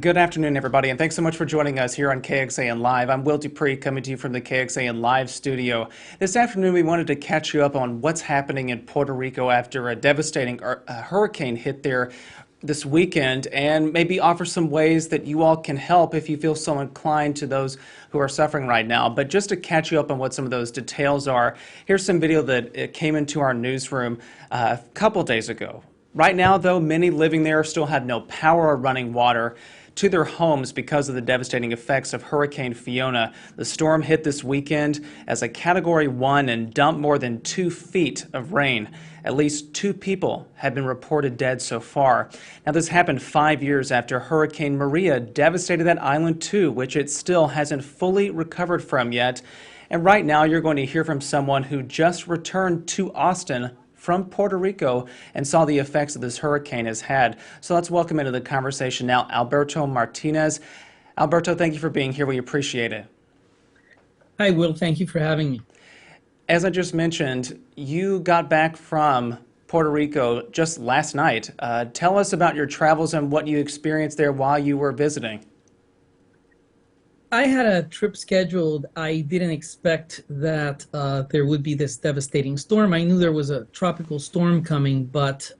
Good afternoon, everybody, and thanks so much for joining us here on KXAN Live. I'm Will Dupree, coming to you from the KXAN Live studio. This afternoon, we wanted to catch you up on what's happening in Puerto Rico after a devastating hurricane hit there this weekend, and maybe offer some ways that you all can help if you feel so inclined to those who are suffering right now. But just to catch you up on what some of those details are, here's some video that came into our newsroom a couple days ago. Right now, though, many living there still have no power or running water to their homes because of the devastating effects of Hurricane Fiona. The storm hit this weekend as a Category 1 and dumped more than 2 feet of rain. At least 2 people have been reported dead so far. Now, this happened 5 years after Hurricane Maria devastated that island too, which it still hasn't fully recovered from yet. And right now, you're going to hear from someone who just returned to Austin from Puerto Rico and saw the effects that this hurricane has had. So let's welcome into the conversation now Alberto Martinez. Alberto, thank you for being here. We appreciate it. Hi, Will. Thank you for having me. As I just mentioned, you got back from Puerto Rico just last night. Tell us about your travels and what you experienced there while you were visiting. I had a trip scheduled. I didn't expect that there would be this devastating storm. I knew there was a tropical storm coming, but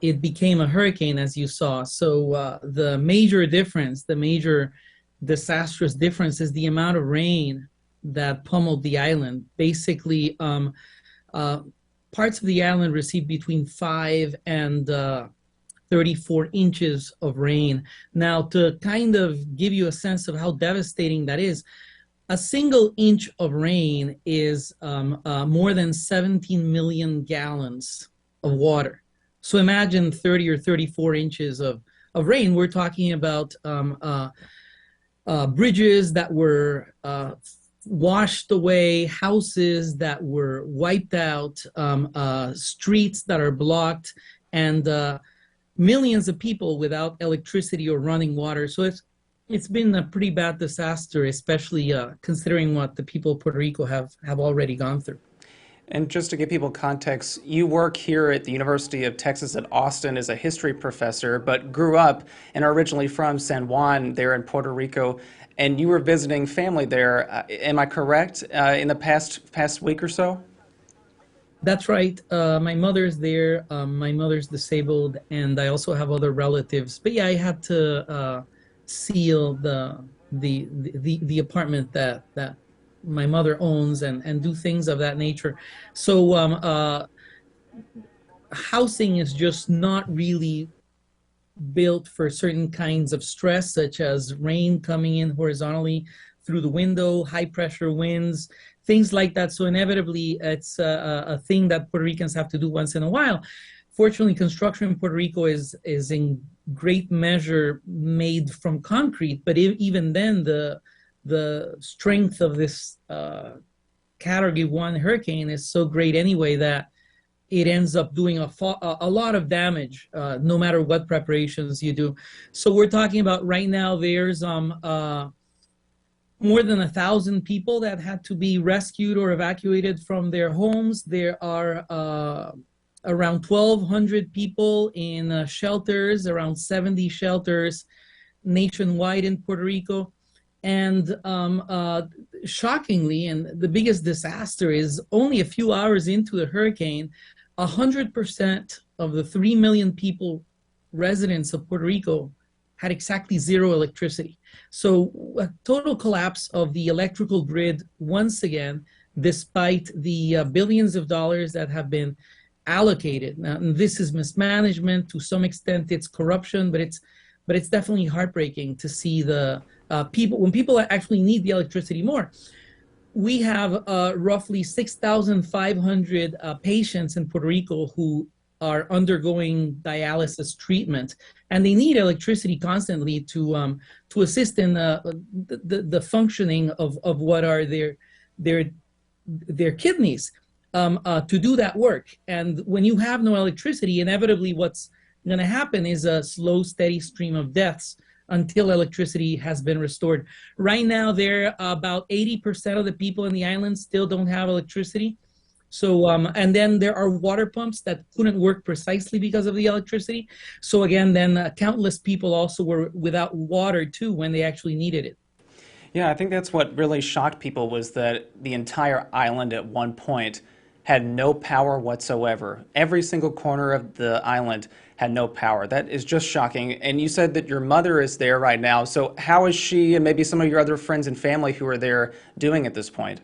it became a hurricane, as you saw. So the major difference, the major disastrous difference is the amount of rain that pummeled the island. Basically, parts of the island received between 5 and 34 inches of rain. Now, to kind of give you a sense of how devastating that is, a single inch of rain is more than 17 million gallons of water. So imagine 30 or 34 inches of rain. We're talking about bridges that were washed away, houses that were wiped out, streets that are blocked, and millions of people without electricity or running water. So it's been a pretty bad disaster, especially considering what the people of Puerto Rico have already gone through. And just to give people context, you work here at the University of Texas at Austin as a history professor, but grew up and are originally from San Juan there in Puerto Rico, and you were visiting family there. Am I correct, in the past week or so? That's right. My mother's there. My mother's disabled, and I also have other relatives. But yeah, I had to seal the apartment that my mother owns and do things of that nature. So housing is just not really built for certain kinds of stress, such as rain coming in horizontally through the window, high pressure winds, things like that. So inevitably, it's a thing that Puerto Ricans have to do once in a while. Fortunately, construction in Puerto Rico is in great measure made from concrete, but even then, the strength of this Category 1 hurricane is so great anyway that it ends up doing a lot of damage, no matter what preparations you do. So we're talking about right now, there's more than 1,000 people that had to be rescued or evacuated from their homes. There are around 1,200 people in shelters, around 70 shelters nationwide in Puerto Rico. And shockingly, and the biggest disaster is only a few hours into the hurricane, 100% of the 3 million people, residents of Puerto Rico, had exactly zero electricity. So a total collapse of the electrical grid once again, despite the billions of dollars that have been allocated. Now, this is mismanagement. To some extent, it's corruption, but it's definitely heartbreaking to see the people, when people actually need the electricity more. We have roughly 6,500 patients in Puerto Rico who are undergoing dialysis treatment, and they need electricity constantly to assist in the functioning of what are their kidneys to do that work. And when you have no electricity, inevitably what's going to happen is a slow, steady stream of deaths until electricity has been restored. Right now, there about 80% of the people in the island still don't have electricity. So, and then there are water pumps that couldn't work precisely because of the electricity. So again, then countless people also were without water too when they actually needed it. Yeah, I think that's what really shocked people was that the entire island at one point had no power whatsoever. Every single corner of the island had no power. That is just shocking. And you said that your mother is there right now. So how is she and maybe some of your other friends and family who are there doing at this point?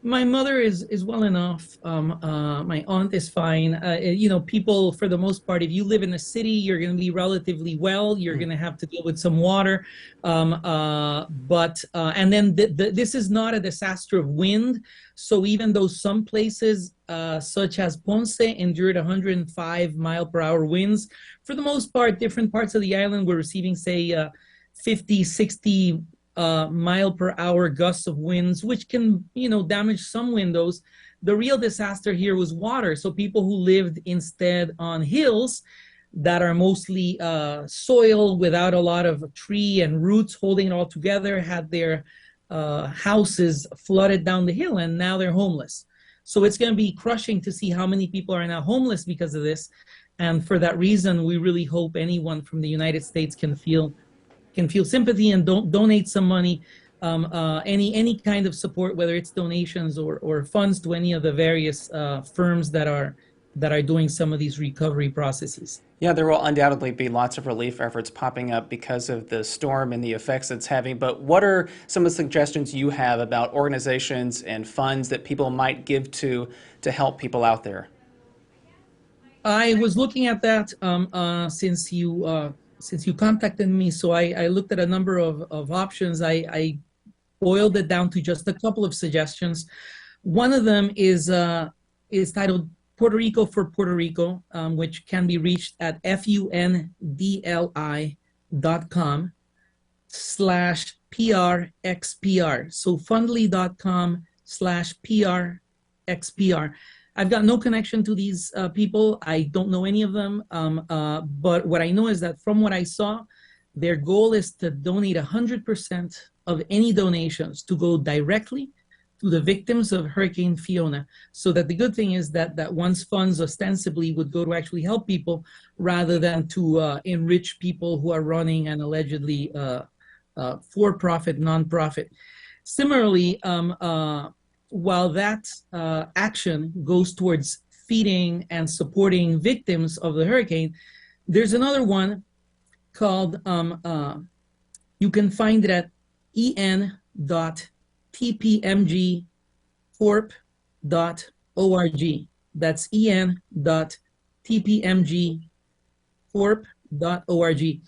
My mother is well enough. My aunt is fine. You know, people for the most part, if you live in a city, you're going to be relatively well. You're going to have to deal with some water, but and then this is not a disaster of wind. So even though some places, such as Ponce, endured 105-mile-per-hour winds, for the most part, different parts of the island were receiving, say, 50, 60 mile per hour gusts of winds, which can, you know, damage some windows. The real disaster here was water. So people who lived instead on hills that are mostly soil without a lot of tree and roots holding it all together had their houses flooded down the hill, and now they're homeless. So it's going to be crushing to see how many people are now homeless because of this. And for that reason, we really hope anyone from the United States can feel sympathy and don't donate some money, any kind of support, whether it's donations or funds to any of the various firms that are doing some of these recovery processes. Yeah, there will undoubtedly be lots of relief efforts popping up because of the storm and the effects it's having. But what are some of the suggestions you have about organizations and funds that people might give to help people out there? I was looking at that since you contacted me, so I looked at a number of options. I boiled it down to just a couple of suggestions. One of them is titled Puerto Rico for Puerto Rico, which can be reached at fundli.com/PRXPR. So fundly.com/PRXPR. I've got no connection to these people. I don't know any of them. But what I know is that from what I saw, their goal is to donate 100% of any donations to go directly to the victims of Hurricane Fiona. So that the good thing is that one's funds ostensibly would go to actually help people rather than to enrich people who are running an allegedly for-profit nonprofit. Similarly, while that action goes towards feeding and supporting victims of the hurricane, there's another one called, you can find it at en.tpmgcorp.org. That's en.tpmgcorp.org.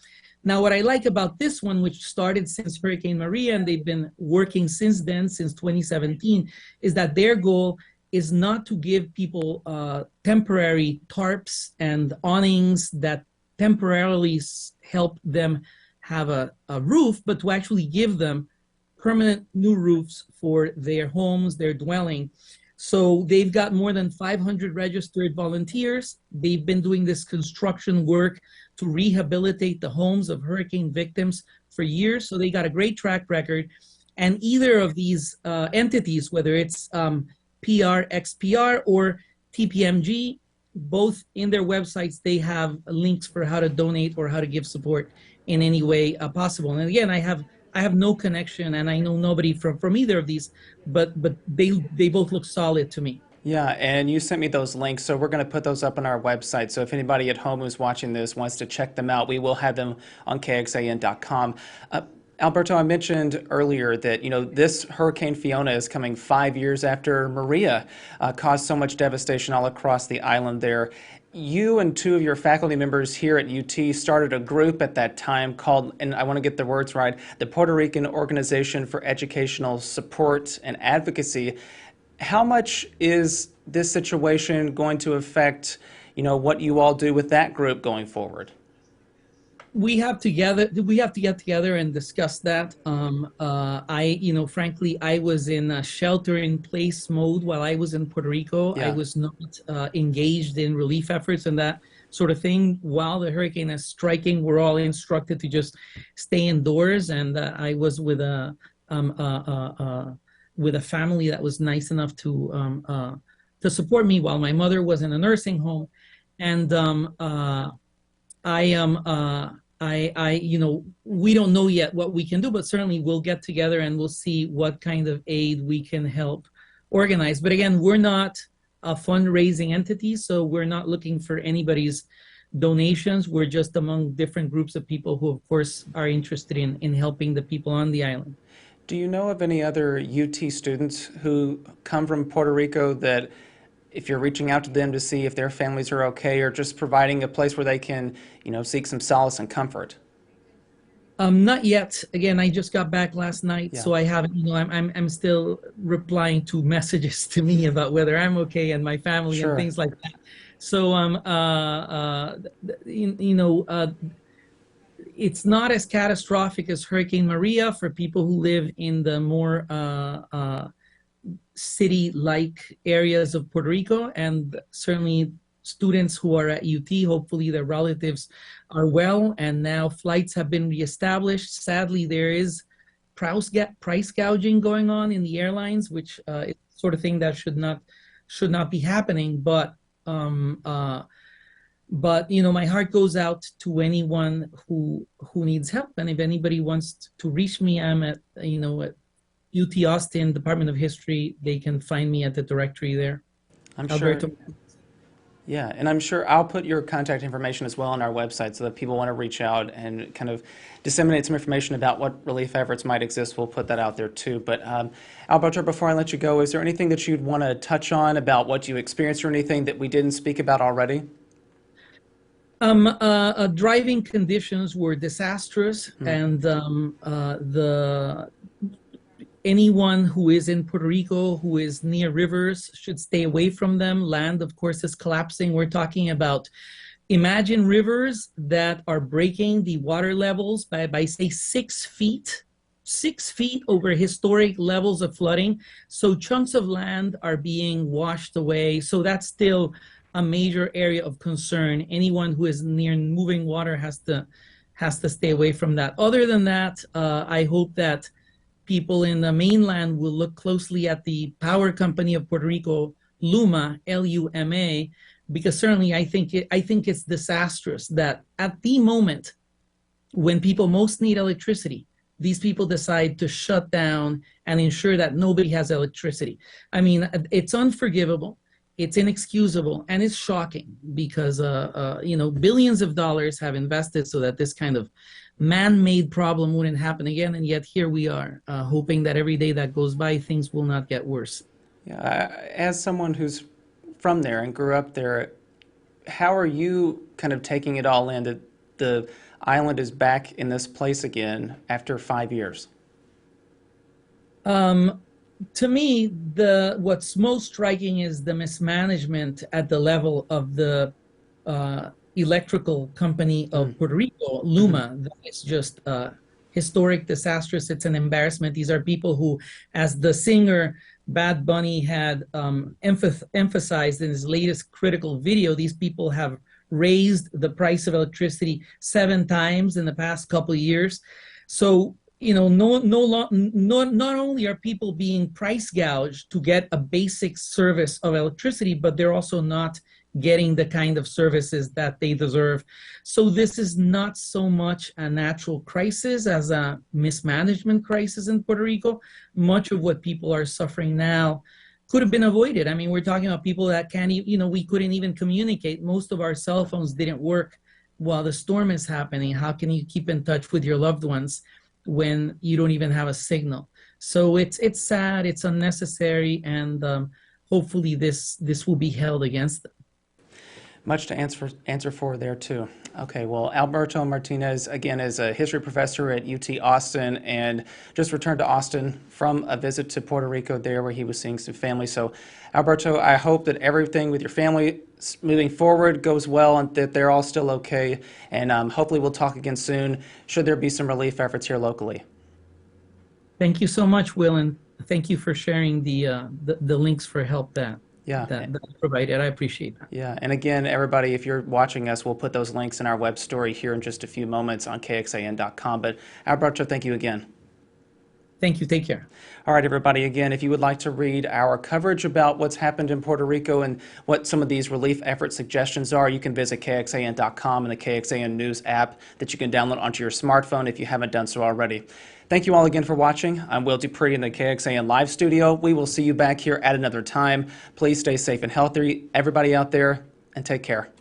Now, what I like about this one, which started since Hurricane Maria, and they've been working since then, since 2017, is that their goal is not to give people temporary tarps and awnings that temporarily help them have a roof, but to actually give them permanent new roofs for their homes, their dwelling. So they've got more than 500 registered volunteers. They've been doing this construction work to rehabilitate the homes of hurricane victims for years. So they got a great track record. And either of these entities, whether it's PRXPR or TPMG, both in their websites, they have links for how to donate or how to give support in any way possible. And again, I have no connection, and I know nobody from either of these, but they both look solid to me. Yeah, and you sent me those links, so we're going to put those up on our website. So if anybody at home who's watching this wants to check them out, we will have them on kxan.com. Alberto, I mentioned earlier that, this Hurricane Fiona is coming 5 years after Maria caused so much devastation all across the island there. You and two of your faculty members here at UT started a group at that time called, and I want to get the words right, the Puerto Rican Organization for Educational Support and Advocacy. How much is this situation going to affect, what you all do with that group going forward? We have to get together and discuss that. Frankly, I was in a shelter-in-place mode while I was in Puerto Rico. Yeah. I was not engaged in relief efforts and that sort of thing. While the hurricane is striking, we're all instructed to just stay indoors. And I was with a family that was nice enough to to support me while my mother was in a nursing home. And I am, we don't know yet what we can do, but certainly we'll get together and we'll see what kind of aid we can help organize. But again, we're not a fundraising entity, so we're not looking for anybody's donations. We're just among different groups of people who, of course, are interested in helping the people on the island. Do you know of any other UT students who come from Puerto Rico that, if you're reaching out to them to see if their families are okay, or just providing a place where they can, seek some solace and comfort? Not yet. Again, I just got back last night, Yeah, so I haven't. I'm still replying to messages to me about whether I'm okay and my family and sure. things like that. So it's not as catastrophic as Hurricane Maria for people who live in the more city-like areas of Puerto Rico, and certainly students who are at UT, hopefully their relatives are well, and now flights have been reestablished. Sadly, there is price gouging going on in the airlines, which is the sort of thing that should not be happening. But my heart goes out to anyone who needs help, and if anybody wants to reach me, I'm at UT Austin Department of History. They can find me at the directory there. I'm sure. Alberto. Yeah, and I'm sure I'll put your contact information as well on our website so that people want to reach out and kind of disseminate some information about what relief efforts might exist. We'll put that out there too. But Alberto, before I let you go, is there anything that you'd want to touch on about what you experienced or anything that we didn't speak about already? Driving conditions were disastrous, and the anyone who is in Puerto Rico who is near rivers should stay away from them. Land, of course, is collapsing. We're talking about, imagine rivers that are breaking the water levels by say 6 feet, 6 feet over historic levels of flooding. So chunks of land are being washed away. So that's still a major area of concern. Anyone who is near moving water has to stay away from that. Other than that, I hope that people in the mainland will look closely at the power company of Puerto Rico, LUMA, Luma, because certainly I think it's disastrous that at the moment when people most need electricity, these people decide to shut down and ensure that nobody has electricity. I mean, it's unforgivable. It's inexcusable, and it's shocking because billions of dollars have invested so that this kind of man-made problem wouldn't happen again, and yet here we are, hoping that every day that goes by, things will not get worse. Yeah, as someone who's from there and grew up there, how are you kind of taking it all in that the island is back in this place again after 5 years? To me, what's most striking is the mismanagement at the level of the electrical company of Puerto Rico, Luma. That is just historic, disastrous. It's an embarrassment. These are people who, as the singer Bad Bunny had emphasized in his latest critical video, these people have raised the price of electricity 7 times in the past couple of years. So not only are people being price gouged to get a basic service of electricity, but they're also not getting the kind of services that they deserve. So this is not so much a natural crisis as a mismanagement crisis in Puerto Rico. Much of what people are suffering now could have been avoided. I mean, we're talking about people that can't even, we couldn't even communicate. Most of our cell phones didn't work while the storm is happening. How can you keep in touch with your loved ones when you don't even have a signal? So it's sad, it's unnecessary, and hopefully this will be held against them. Much to answer for there too. Okay, well, Alberto Martinez, again, is a history professor at UT Austin and just returned to Austin from a visit to Puerto Rico there where he was seeing some family. So, Alberto, I hope that everything with your family moving forward goes well and that they're all still okay. And hopefully we'll talk again soon should there be some relief efforts here locally. Thank you so much, Will, and thank you for sharing the links for help that Yeah. that provided. I appreciate that. Yeah, and again, everybody, if you're watching us, we'll put those links in our web story here in just a few moments on kxan.com. But Alberto, thank you again. Thank you. Take care. All right, everybody, again, if you would like to read our coverage about what's happened in Puerto Rico and what some of these relief effort suggestions are, you can visit KXAN.com and the KXAN News app that you can download onto your smartphone if you haven't done so already. Thank you all again for watching. I'm Will Dupree in the KXAN Live Studio. We will see you back here at another time. Please stay safe and healthy, everybody out there, and take care.